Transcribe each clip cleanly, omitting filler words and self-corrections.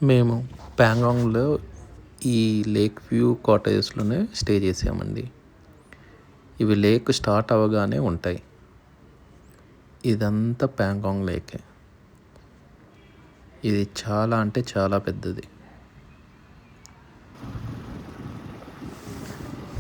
మేము ప్యాంగాంగ్‌లో ఈ lake view కాటేజెస్‌లోనే stay చేసామండి. ఇవి లేక్ స్టార్ట్ అవ్వగానే ఉంటాయి. ఇదంతా ప్యాంగాంగ్ లేకే. ఇది చాలా అంటే చాలా పెద్దది.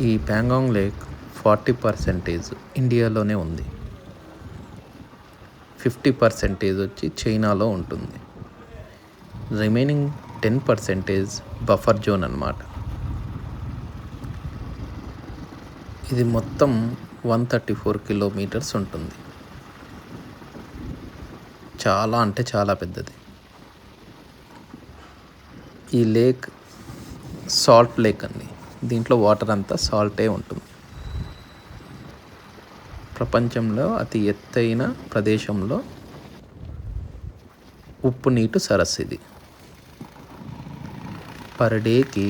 ఈ ప్యాంగాంగ్ లేక్ 40% ఇండియాలోనే ఉంది. 50% వచ్చి చైనాలో ఉంటుంది. రిమైనింగ్ 10% బఫర్ జోన్ అన్నమాట. ఇది మొత్తం 134 కిలోమీటర్స్ ఉంటుంది. చాలా అంటే చాలా పెద్దది. ఈ లేక్ సాల్ట్ లేక్ అండి. దీంట్లో వాటర్ అంతా సాల్టే ఉంటుంది. ప్రపంచంలో అతి ఎత్తైన ప్రదేశంలో ఉప్పు నీటి సరస్సు ఇది. పర్ డేకి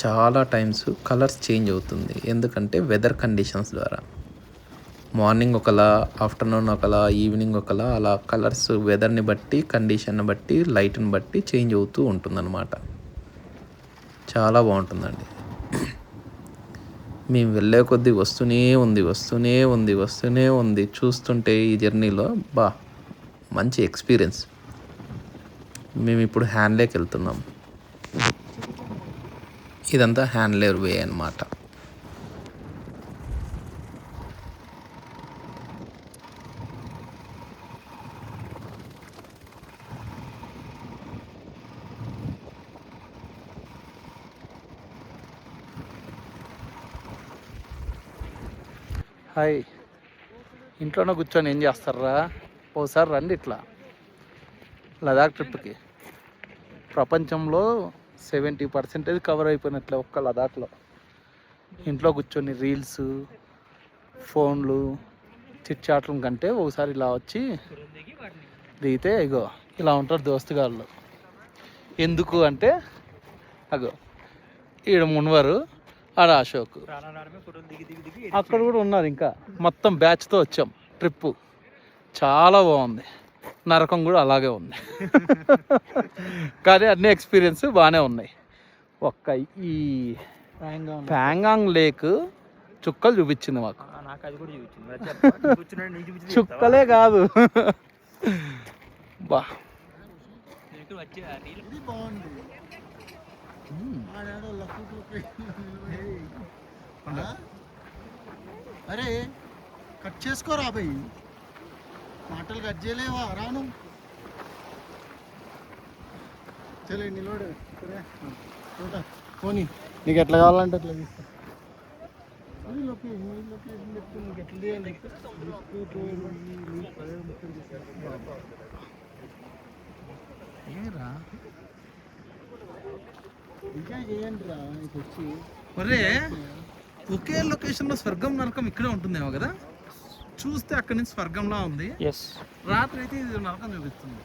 చాలా టైమ్స్ కలర్స్ చేంజ్ అవుతుంది. ఎందుకంటే వెదర్ కండిషన్స్ ద్వారా మార్నింగ్ ఒకలా, ఆఫ్టర్నూన్ ఒకలా, ఈవినింగ్ ఒకలా, అలా కలర్స్ వెదర్ని బట్టి, కండిషన్ని బట్టి, లైట్ని బట్టి చేంజ్ అవుతూ ఉంటుందన్నమాట. చాలా బాగుంటుందండి. మేము వెళ్ళే కొద్దీ వస్తూనే ఉంది. చూస్తుంటే ఈ జర్నీలో మంచి ఎక్స్పీరియన్స్. మేము ఇప్పుడు హ్యాన్లేకి వెళ్తున్నాం. ఇదంతా హ్యాన్లేర్ వే అన్నమాట. హాయ్, ఇంట్లోనే కూర్చొని ఏం చేస్తారా? ఓసారి రండి ఇట్లా లదాఖ్ ట్రిప్కి. ప్రపంచంలో 70% కవర్ అయిపోయినట్లే ఒక్క లదాఖ్లో. ఇంట్లో కూర్చొని రీల్స్, ఫోన్లు, చిట్చాట్ల కంటే ఒకసారి ఇలా వచ్చి దిగితే ఇగో ఇలా ఉంటారు దోస్తుగాళ్ళు. ఎందుకు అంటే అగో ఈడ మున్వరు, ఆడ అశోక్, అక్కడ కూడా ఉన్నారు. ఇంకా మొత్తం బ్యాచ్తో వచ్చాం ట్రిప్పు. చాలా బాగుంది. నరకం కూడా అలాగే ఉంది. కానీ అన్ని ఎక్స్పీరియన్స్ బాగానే ఉన్నాయి. ఒక్క ఈ ప్యాంగాంగ్ లేక్ చుక్కలు చూపించింది మాకు. చుక్కలే కాదు బా. అరే కట్ చేసుకోరా భయ్, మాటలు కట్ చేయలేవా? రాను చలే నిలబడు పోనీ, నీకు ఎట్లా కావాలంటే అట్లా తీస్తా. లొకేషన్ చెప్తే నీకు ఎట్లా చేయాలి? ఏరా ఇంకా చేయండి రా. ఇటు వచ్చి ఒరే, ఒకే లొకేషన్లో స్వర్గం నరకం ఇక్కడే ఉంటుందేమో కదా. చూస్తే అక్కడి నుంచి స్వర్గంలా ఉంది. రాత్రి అయితే ఇది నరకం చూపిస్తుంది.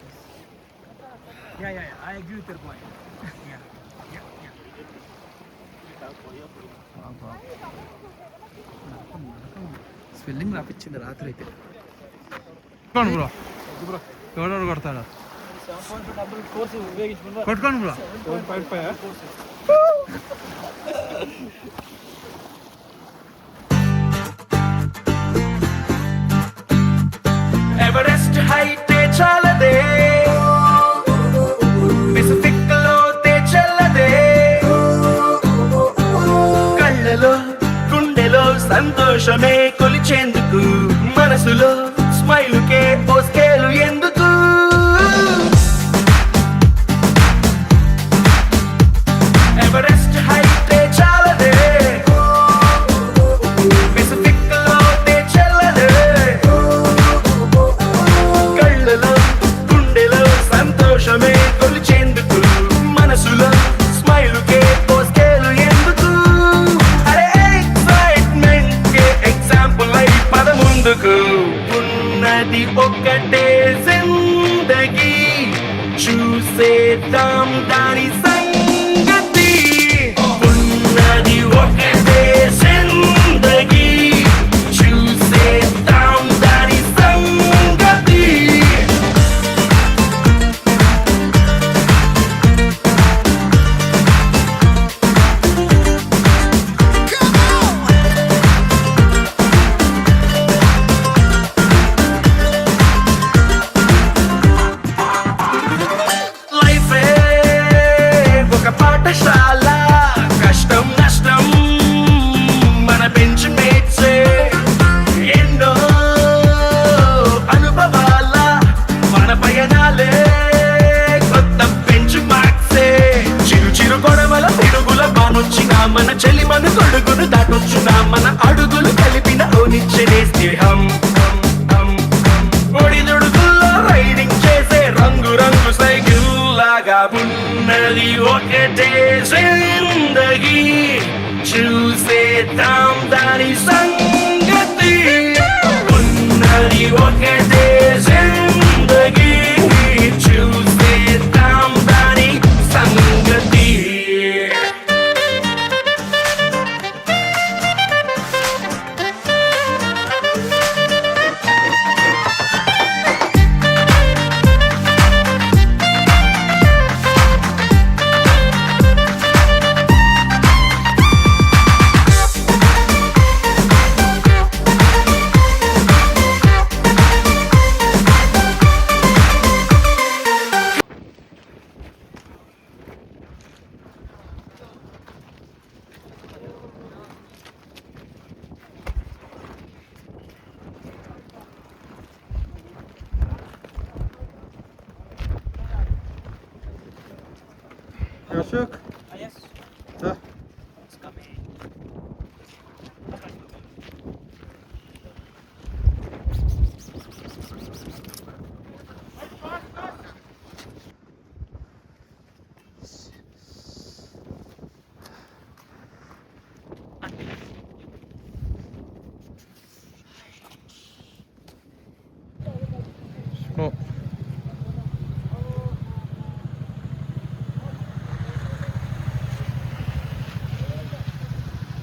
స్వెల్లింగ్ రాపించింది రాత్రి అయితే. కొట్టుకోండి బ్రో, ఎవడెవడు కొడతాడు? కొట్టుకోండి బ్రో. ఎవరెస్ట్ హైట్ చాలదే, పెసిఫిక్ లోతే చల్లదే, కళ్ళలో గుండెలో సంతోషమే కొలిచేందుకు, మనసులో స్మైలుకే ఓ స్కేలు ఎందుకు? ఎవరెస్ట్ హైట్ చాలదే, పెసిఫిక్ లోతే చల్లదే, కళ్ళలో గుండెలో సంతోషమే కొలిచేందుకు, మనసులో స్మైలుకే ఓ స్కేలు ఎందుకు? అరే ఎక్సైట్మెంట్ కే ఎగ్జాంపుల్ అయి పద ముందుకు. ఉన్నది ఒక్కటే జిందగీ, చూసేద్దాం దాని సంగతి. ఉన్నది ఒక్కటే జిందగీ, చూసేద్దాం దాని సంగతి. ఉన్నది ఒకటే జిందగీ చూసేద్దాం దాని సంగతి ఉన్నది ఒకటే జిందగీ చూసేద్దాం దాని సంగతి అశోక్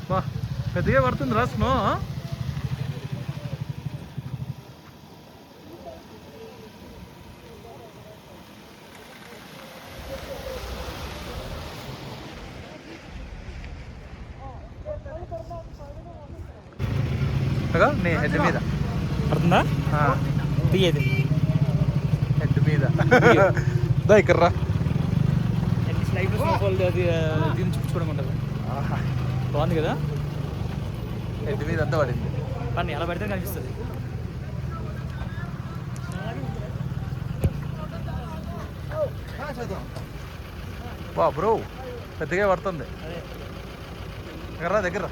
బా పెద్దగా పడుతుంది రా స్నో. నీ హెడ్ మీద పడుతుందా తీయేది హెడ్ మీద దా ఇక్కడ రా. లైఫ్ స్నోఫాల్ అది దీన్ని చూపించుకోవడం ఉంటుంది. బాగుంది కదా, హెడ్ మీద అంతా పడింది. కానీ ఎలా పడితే కనిపిస్తుంది. వా బ్రో పెద్దగా పడుతుంది. దగ్గర దగ్గర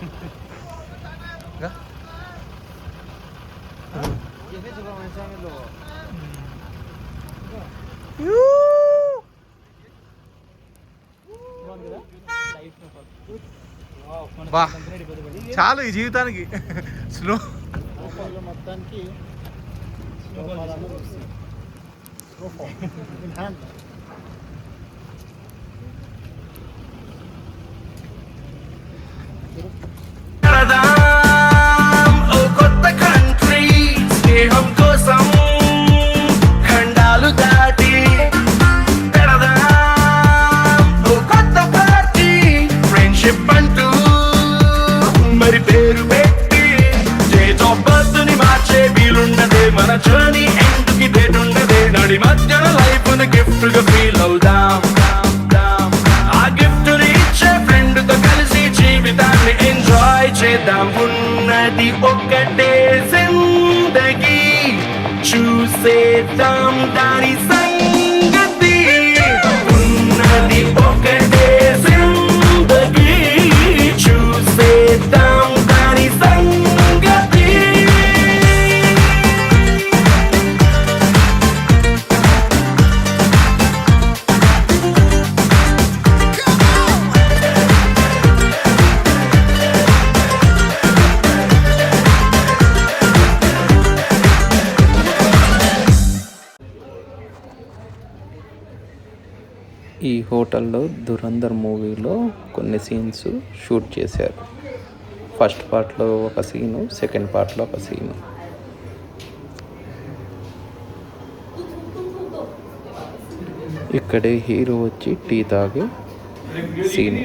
బా చాలు ఈ జీవితానికి స్లో. మొత్తానికి ఓ కొత్త కంట్రీ స్నేహం కోసం ఖండాలు దాటి పెడదాం ఓ కొత్త పార్టీ ఫ్రెండ్షిప్ అంటూ మరి పేరు పెట్టి డేట్ ఆఫ్ బర్త్ ని మార్చే వీలున్నదే మన జర్నీ ఎండ్కి డేట్ ఉండదే నడి మధ్యన లైఫ్ ని గిఫ్ట్ గా ఫీల్ అవుదాం ఆ గిఫ్ట్ ని ఇచ్చే ఫ్రెండ్ తో కలిసి జీవితాన్ని ఎంజాయ్ చేద్దాం ఉన్నది ఒకటే జిందగీ చూసేద్దాం దాని సంగతి ఉన్నది ఒకటే జిందగీ చూసేద్దాం దాని సంగతి. ఈ హోటల్లో దురంధర్ మూవీలో కొన్ని సీన్స్ షూట్ చేశారు. ఫస్ట్ పార్ట్లో ఒక సీను, సెకండ్ పార్ట్లో ఒక సీను. ఇక్కడే హీరో వచ్చి టీ తాగే సీను.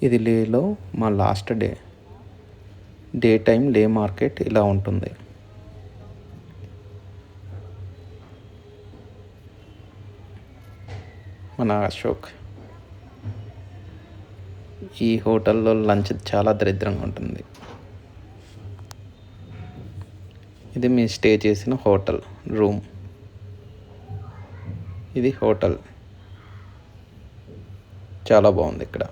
ఇది లేలో మా లాస్ట్ డే టైం లే మార్కెట్ ఇలా ఉంటుంది. మన అశోక్ ఈ హోటల్లో లంచ్ చాలా దరిద్రంగా ఉంటుంది. ఇది మేము స్టే చేసిన హోటల్ రూమ్. ఇది హోటల్ చాలా బాగుంది ఇక్కడ.